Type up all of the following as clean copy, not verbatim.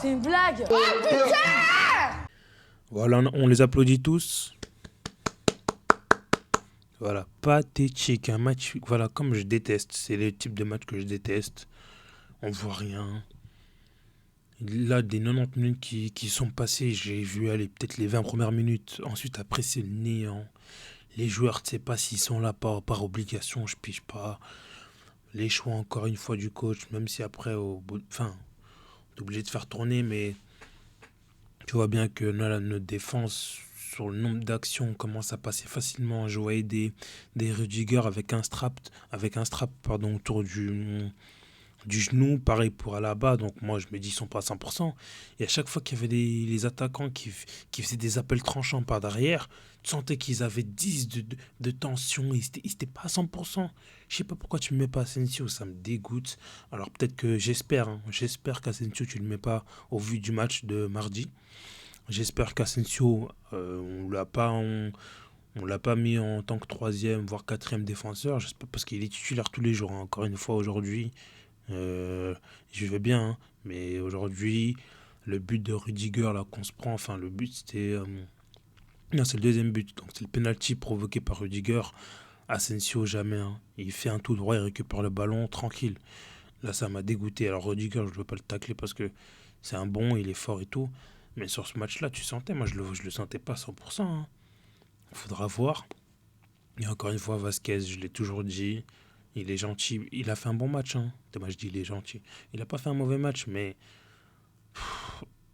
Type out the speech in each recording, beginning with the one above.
C'est une blague. Voilà, on les applaudit tous. Voilà, pathétique, un match, voilà, comme je déteste, c'est le type de match que je déteste. On voit rien. Là, des 90 minutes qui sont passées, j'ai vu aller peut-être les 20 premières minutes. Ensuite, après, c'est le néant. Les joueurs, tu sais pas s'ils sont là par obligation, je pige pas. Les choix, encore une fois, du coach, même si après, enfin, t'es obligé de faire tourner, mais tu vois bien que là, notre défense, sur le nombre d'actions, on commence à passer facilement. Je voyais des Rudiger avec un strap pardon, autour du genou, pareil pour Alaba, donc moi je me dis ils sont pas à 100%. Et à chaque fois qu'il y avait les attaquants qui faisaient des appels tranchants par derrière, tu sentais qu'ils avaient 10 de tension, ils étaient pas à 100%. Je sais pas pourquoi tu me mets pas Asensio, ça me dégoûte. Alors peut-être que j'espère qu'Asensio tu le mets pas au vu du match de mardi. J'espère qu'Asensio, on l'a pas mis en tant que troisième, voire quatrième défenseur. J'espère parce qu'il est titulaire tous les jours, hein. Encore une fois aujourd'hui, euh, je vais bien, hein. Mais aujourd'hui, le but de Rudiger là qu'on se prend, enfin le but c'était, non c'est le deuxième but, donc c'est le penalty provoqué par Rudiger. Asensio jamais, hein. Il fait un tout droit, il récupère le ballon tranquille. Là ça m'a dégoûté. Alors Rudiger, je ne veux pas le tacler parce que c'est un bon, il est fort et tout. Mais sur ce match-là, tu sentais, moi je le sentais pas à 100%, hein. Faudra voir. Et encore une fois, Vasquez, je l'ai toujours dit, il est gentil. Il a fait un bon match, hein. Moi, je dis il est gentil. Il a pas fait un mauvais match, mais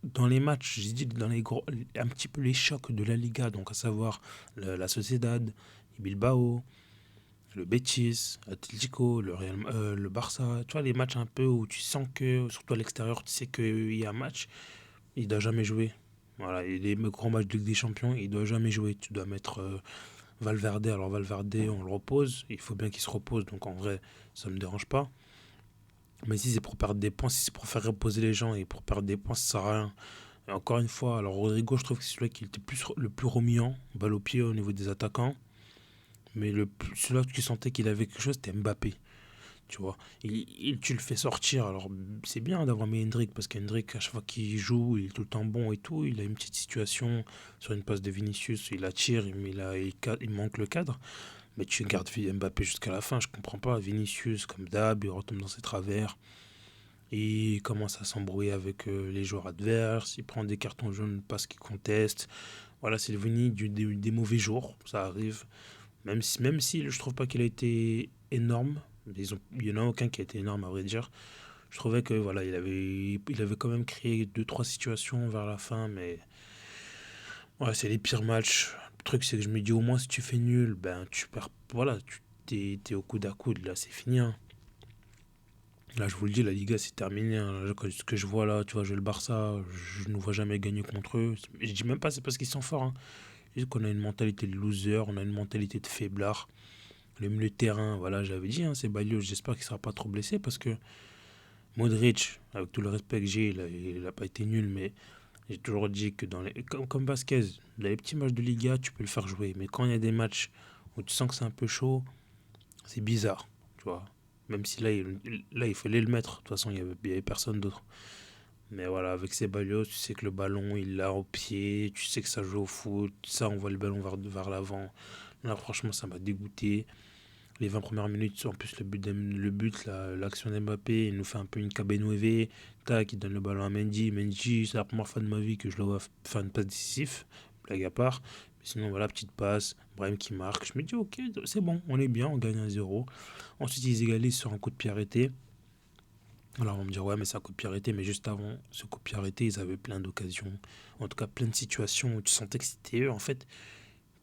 dans les matchs, j'ai dit dans les gros, un petit peu les chocs de la Liga, donc à savoir la Sociedad, Bilbao, le Betis, Atlético, le Barça. Tu vois, les matchs un peu où tu sens que, surtout à l'extérieur, tu sais qu'il y a un match, il doit jamais jouer. Voilà, et les grands matchs de Ligue des Champions, il doit jamais jouer. Tu dois mettre Valverde. Alors Valverde, on le repose. Il faut bien qu'il se repose. Donc en vrai, ça me dérange pas. Mais si c'est pour perdre des points, si c'est pour faire reposer les gens et pour perdre des points, ça sert à rien. Et encore une fois, alors Rodrigo, je trouve que c'est celui qui était le plus remuant, balle au pied au niveau des attaquants. Mais celui qui sentait qu'il avait quelque chose, c'était Mbappé. Tu vois, tu le fais sortir. Alors, c'est bien d'avoir mis Hendrick parce qu'Hendrick, à chaque fois qu'il joue, il est tout le temps bon et tout. Il a une petite situation sur une passe de Vinicius, il attire, il manque le cadre. Mais tu gardes Mbappé jusqu'à la fin, je comprends pas. Vinicius, comme d'hab, il retombe dans ses travers. Il commence à s'embrouiller avec les joueurs adverses. Il prend des cartons jaunes parce qu'il conteste. Voilà, c'est devenu des mauvais jours, ça arrive. Même si je trouve pas qu'il a été énorme. Il y en a aucun qui a été énorme, à vrai dire. Je trouvais que voilà, il avait quand même créé deux trois situations vers la fin, mais ouais, c'est les pires matchs. Le truc, c'est que je me dis au moins si tu fais nul, ben tu perds. Voilà, t'es au coude à coude. Là, c'est fini, hein. Là, je vous le dis, la Liga, c'est terminé, hein. Ce que je vois là, tu vois, je le Barça, je ne vois jamais gagner contre eux. Je dis même pas c'est parce qu'ils sont forts, hein. C'est juste qu'on a une mentalité de loser, on a une mentalité de faiblard. Le milieu de terrain, voilà, j'avais dit, hein, c'est Balios, j'espère qu'il ne sera pas trop blessé parce que Modric, avec tout le respect que j'ai, il a pas été nul, mais j'ai toujours dit que comme Vasquez, dans les petits matchs de Liga, tu peux le faire jouer. Mais quand il y a des matchs où tu sens que c'est un peu chaud, c'est bizarre, tu vois. Même si là il fallait le mettre, de toute façon, il y avait personne d'autre. Mais voilà, avec Ceballos, tu sais que le ballon, il l'a au pied, tu sais que ça joue au foot, ça, on voit le ballon vers l'avant. Là, franchement, ça m'a dégoûté. Les 20 premières minutes, en plus, l'action d'Mbappé, il nous fait un peu une Cabernet. Tac, il donne le ballon à Mendy. Mendy, c'est la première fois de ma vie que je le vois faire une passe décisive, blague à part. Mais sinon, voilà, petite passe, Brahim qui marque. Je me dis, ok, c'est bon, on est bien, on gagne 1-0. Ensuite, ils égalisent sur un coup de pied arrêté. Alors, on va me dire, ouais, mais c'est un coup de pied arrêté. Mais juste avant ce coup de pied arrêté, ils avaient plein d'occasions. En tout cas, plein de situations où tu sentais que c'était eux, en fait,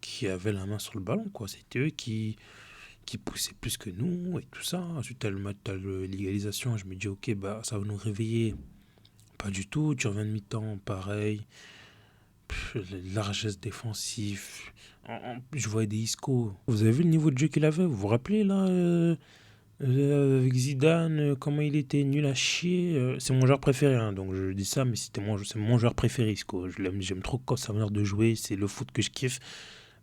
qui avaient la main sur le ballon, quoi. C'était eux qui poussaient plus que nous et tout ça. Ensuite, t'as l'égalisation. Je me dis, ok, bah, ça va nous réveiller. Pas du tout. Tu reviens de mi-temps, pareil. La largesse défensive. Je voyais des Isco. Vous avez vu le niveau de jeu qu'il avait? Vous vous rappelez, là, avec Zidane, comment il était nul à chier. C'est mon joueur préféré, hein, donc je dis ça, mais c'est mon joueur préféré, Isco. J'aime trop quand sa manière de jouer. C'est le foot que je kiffe.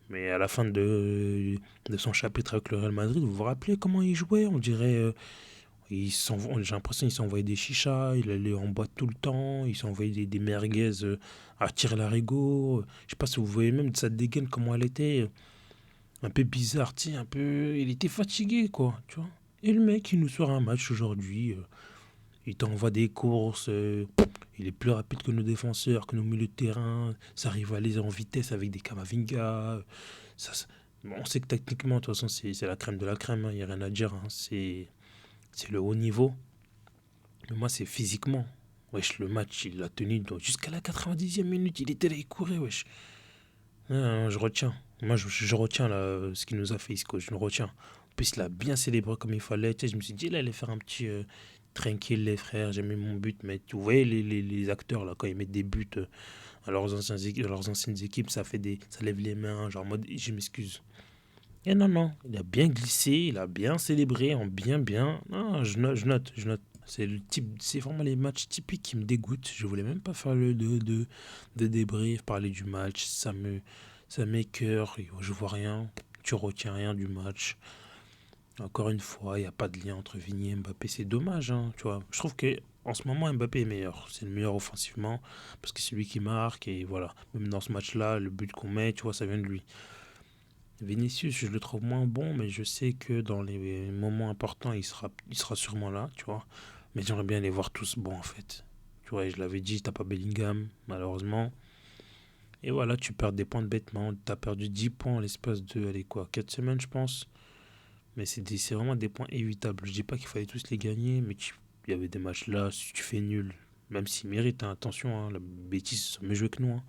Mais à la fin de son chapitre avec le Real Madrid, vous vous rappelez comment il jouait? On dirait J'ai l'impression qu'il s'envoyait des chichas, il allait en boîte tout le temps, il s'envoyait des merguez à tirer l'arigot. Je sais pas si vous voyez même de sa dégaine comment elle était, un peu bizarre, tu sais, un peu. Il était fatigué, quoi, tu vois. Et le mec, il nous sort un match aujourd'hui, il t'envoie des courses, il est plus rapide que nos défenseurs, que nos milieux de terrain, ça rivalise en vitesse avec des Kamavinga. Bon, on sait que techniquement, de toute façon, c'est la crème de la crème, il n'y a rien à dire, hein, c'est le haut niveau. Mais moi, c'est physiquement. Wesh, le match, il l'a tenu jusqu'à la 90e minute. Il était là, il courait, wesh. Non, je retiens. Moi, je retiens là, ce qu'il nous a fait, Isco. Je le retiens. En plus, il a bien célébré comme il fallait. Tu sais, je me suis dit, il allait faire un petit tranquille, les frères. J'ai mis mon but. Mais tu vois, les acteurs, là, quand ils mettent des buts à leurs anciennes équipes, ça lève les mains. Genre, en mode, je m'excuse. Et non, non, il a bien glissé, il a bien célébré, en bien, bien. Non, je note. C'est vraiment les matchs typiques qui me dégoûtent. Je voulais même pas faire de débrief, parler du match. Ça m'écoeure, je vois rien. Tu retiens rien du match. Encore une fois, il n'y a pas de lien entre Vigny et Mbappé. C'est dommage, hein, tu vois. Je trouve que en ce moment, Mbappé est meilleur. C'est le meilleur offensivement parce que c'est lui qui marque. Et voilà. Même dans ce match-là, le but qu'on met, tu vois, ça vient de lui. Vinicius, je le trouve moins bon, mais je sais que dans les moments importants, il sera sûrement là, tu vois. Mais j'aimerais bien les voir tous bons, en fait. Tu vois, et je l'avais dit, t'as pas Bellingham, malheureusement. Et voilà, tu perds des points de bêtement. T'as perdu 10 points en l'espace de, allez quoi, 4 semaines, je pense. Mais c'est vraiment des points évitables. Je dis pas qu'il fallait tous les gagner, mais il y avait des matchs là, si tu fais nul, même s'ils méritent, hein, attention, hein, la bêtise, ça mieux joué que nous, hein.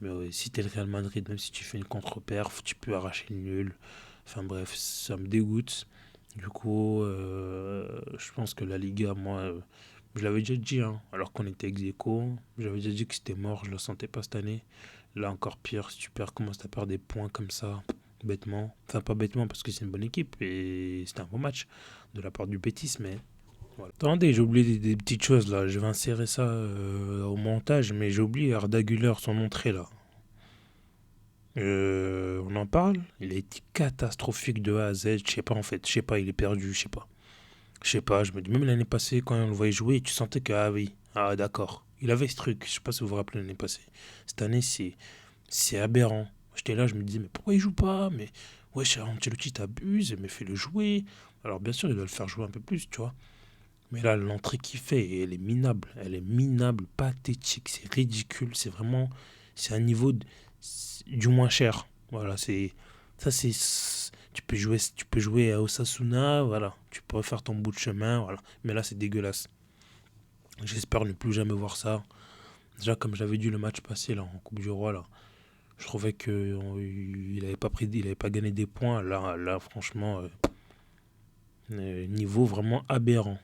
Mais ouais, si t'es le Real Madrid, même si tu fais une contre-perf, tu peux arracher le nul. Enfin bref, ça me dégoûte. Du coup, je pense que la Liga, moi, je l'avais déjà dit, hein, alors qu'on était ex aequo, j'avais déjà dit que c'était mort, je la sentais pas cette année. Là encore pire, si tu perds, commences à perdre des points comme ça, bêtement. Enfin pas bêtement parce que c'est une bonne équipe et c'était un bon match de la part du Betis, mais voilà. Attendez, j'ai oublié des petites choses là, je vais insérer ça au montage, mais j'ai oublié Arda Güler, son entrée là. On en parle. Il a été catastrophique de A à Z. Je sais pas en fait. Je sais pas, il est perdu. Je sais pas. Je sais pas. Je me dis, même l'année passée, quand on le voyait jouer, tu sentais que, ah oui, ah d'accord. Il avait ce truc. Je sais pas si vous vous rappelez l'année passée. Cette année, c'est aberrant. J'étais là, je me disais, mais pourquoi il joue pas? Mais ouais, Ancelotti t'abuse, mais fais-le jouer. Alors bien sûr, il doit le faire jouer un peu plus, tu vois. Mais là, l'entrée qu'il fait, elle est minable. Elle est minable, pathétique, c'est ridicule. C'est vraiment. C'est un niveau du moins cher. Voilà, c'est. Ça, c'est. Tu peux jouer à Osasuna, voilà. Tu peux faire ton bout de chemin, voilà. Mais là, c'est dégueulasse. J'espère ne plus jamais voir ça. Déjà, comme j'avais dit le match passé, là, en Coupe du Roi, là. Je trouvais qu'il avait pas il avait pas gagné des points. Là franchement, niveau vraiment aberrant.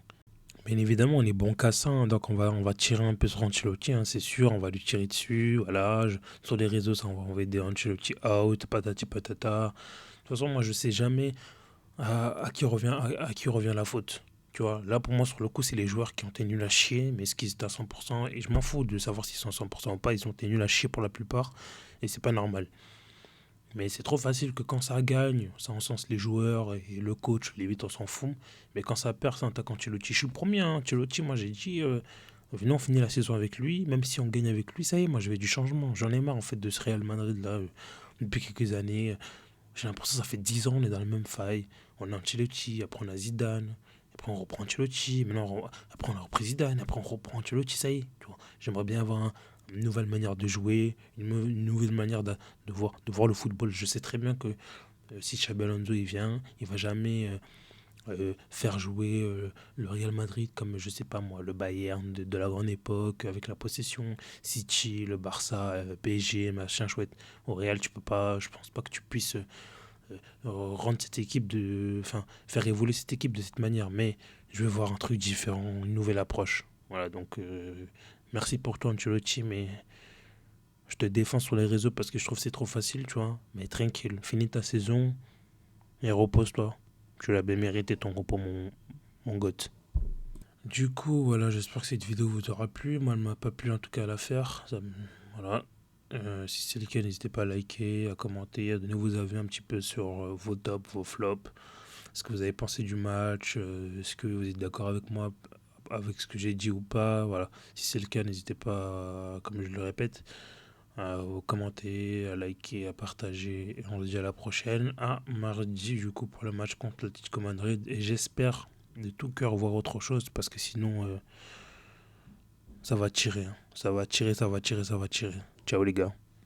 Bien évidemment, on est bon qu'à ça, hein, donc on va tirer un peu sur Ancelotti, hein, c'est sûr, on va lui tirer dessus, voilà, sur les réseaux, ça, on va envoyer des Ancelotti out, patati patata. De toute façon, moi, je sais jamais à qui revient la faute. Tu vois, là, pour moi, sur le coup, c'est les joueurs qui ont été nuls à chier, mais est-ce qu'ils étaient à 100%? Et je m'en fous de savoir s'ils sont à 100% ou pas, ils ont été nuls à chier pour la plupart, et c'est pas normal. Mais c'est trop facile que quand ça gagne, ça encense les joueurs et le coach, limite on s'en fout. Mais quand ça perd, ça attaque Ancelotti. Je suis le premier, hein, Ancelotti, moi j'ai dit, venez on finit la saison avec lui, même si on gagne avec lui, ça y est, moi je veux du changement. J'en ai marre en fait de ce Real Madrid là, depuis quelques années. J'ai l'impression que ça fait 10 ans, on est dans la même faille. On a Ancelotti, après on a Zidane, après on reprend Ancelotti, après on a repris Zidane, après on reprend Ancelotti, ça y est. Tu vois. J'aimerais bien avoir une nouvelle manière de jouer, une nouvelle manière de voir le football. Je sais très bien que si Xabi Alonso il vient, il va jamais faire jouer le Real Madrid comme, je sais pas moi, le Bayern de la grande époque, avec la possession, City, le Barça, PSG, machin chouette. Au Real, tu peux pas, je pense pas que tu puisses rendre cette équipe enfin, faire évoluer cette équipe de cette manière. Mais je veux voir un truc différent, une nouvelle approche. Voilà, donc merci pour toi, Ancelotti, mais je te défends sur les réseaux parce que je trouve que c'est trop facile, tu vois. Mais tranquille, finis ta saison et repose-toi. Tu l'as bien mérité ton repos, mon goth. Du coup, voilà, j'espère que cette vidéo vous aura plu. Moi, elle m'a pas plu en tout cas à la faire. Voilà. Si c'est le cas, n'hésitez pas à liker, à commenter, à donner vos avis un petit peu sur vos tops, vos flops. ce que vous avez pensé du match, est-ce que vous êtes d'accord avec moi, avec ce que j'ai dit ou pas. Voilà. Si c'est le cas, n'hésitez pas, comme je le répète, à commenter, à liker, à partager. Et on se dit à la prochaine, à mardi, du coup, pour le match contre l'Atlético Madrid. Et j'espère de tout cœur voir autre chose, parce que sinon, ça va tirer, hein. Ça va tirer, ça va tirer, ça va tirer. Ciao les gars.